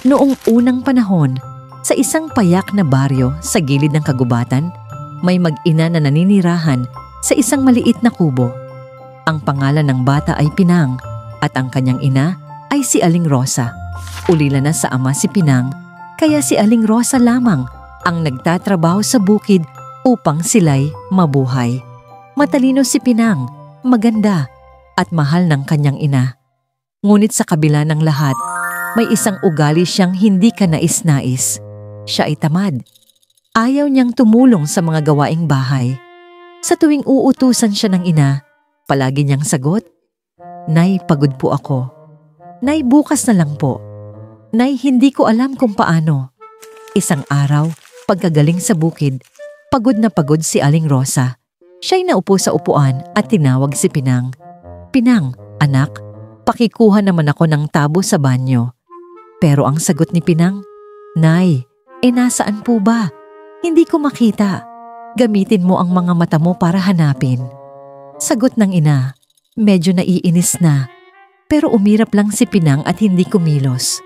Noong unang panahon, sa isang payak na baryo sa gilid ng kagubatan, may mag-ina na naninirahan sa isang maliit na kubo. Ang pangalan ng bata ay Pinang at ang kanyang ina ay si Aling Rosa. Ulila na sa ama si Pinang, kaya si Aling Rosa lamang ang nagtatrabaho sa bukid upang sila'y mabuhay. Matalino si Pinang, maganda at mahal ng kanyang ina. Ngunit sa kabila ng lahat, may isang ugali siyang hindi kanais-nais. Siya ay tamad. Ayaw niyang tumulong sa mga gawaing bahay. Sa tuwing uutusan siya ng ina, palagi niyang sagot, "Nay, pagod po ako. Nay, bukas na lang po. Nay, hindi ko alam kung paano." Isang araw, pagkagaling sa bukid, pagod na pagod si Aling Rosa. Siya'y naupo sa upuan at tinawag si Pinang. "Pinang, anak, pakikuha naman ako ng tabo sa banyo." Pero ang sagot ni Pinang, "Nay, nasaan po ba? Hindi ko makita. Gamitin mo ang mga mata mo para hanapin." Sagot ng ina, medyo naiinis na. Pero umirap lang si Pinang at hindi kumilos.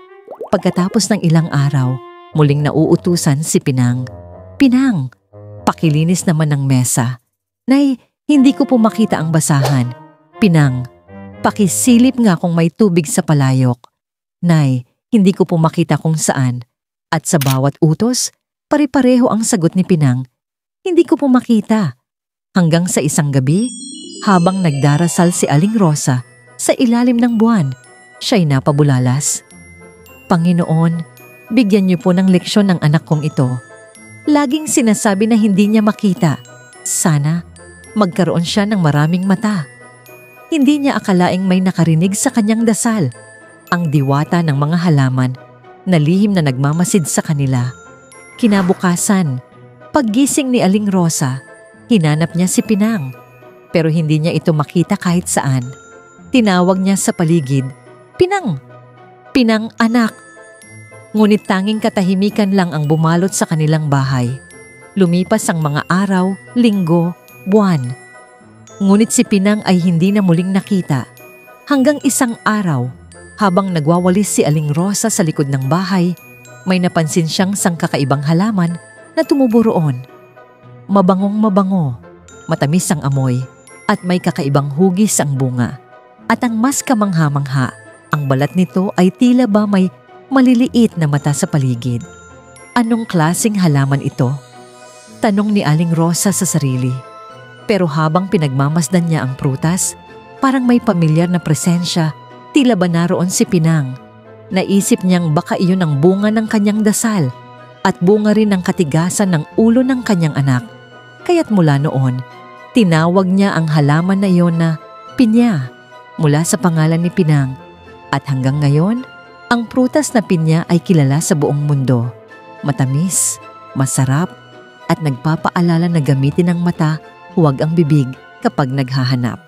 Pagkatapos ng ilang araw, muling nauutusan si Pinang. "Pinang, pakilinis naman ng mesa. Nay, hindi ko po makita ang basahan. Pinang, pakisilip nga kung may tubig sa palayok. Nay, hindi ko po makita kung saan." At sa bawat utos, pare-pareho ang sagot ni Pinang. "Hindi ko po makita." Hanggang sa isang gabi, habang nagdarasal si Aling Rosa sa ilalim ng buwan, siya'y napabulalas. "Panginoon, bigyan niyo po ng leksyon ng anak kong ito. Laging sinasabi na hindi niya makita. Sana magkaroon siya ng maraming mata." Hindi niya akalaing may nakarinig sa kanyang dasal, ang diwata ng mga halaman na lihim na nagmamasid sa kanila. Kinabukasan, paggising ni Aling Rosa, hinanap niya si Pinang, pero hindi niya ito makita kahit saan. Tinawag niya sa paligid, "Pinang! Pinang, anak!" Ngunit tanging katahimikan lang ang bumalot sa kanilang bahay. Lumipas ang mga araw, linggo, buwan. Ngunit si Pinang ay hindi na muling nakita. Hanggang isang araw, habang nagwawalis si Aling Rosa sa likod ng bahay, may napansin siyang sangkakaibang halaman na tumubo roon. Mabangong mabango, matamis ang amoy, at may kakaibang hugis ang bunga. At ang mas kamangha-mangha, ang balat nito ay tila ba may maliliit na mata sa paligid. Anong klaseng halaman ito? Tanong ni Aling Rosa sa sarili. Pero habang pinagmamasdan niya ang prutas, parang may pamilyar na presensya, tila ba naroon si Pinang. Naisip niyang baka iyon ang bunga ng kanyang dasal at bunga rin ng katigasan ng ulo ng kanyang anak. Kaya't mula noon, tinawag niya ang halaman na iyon na pinya mula sa pangalan ni Pinang. At hanggang ngayon, ang prutas na pinya ay kilala sa buong mundo. Matamis, masarap, at nagpapaalala na gamitin ang mata, huwag ang bibig kapag naghahanap.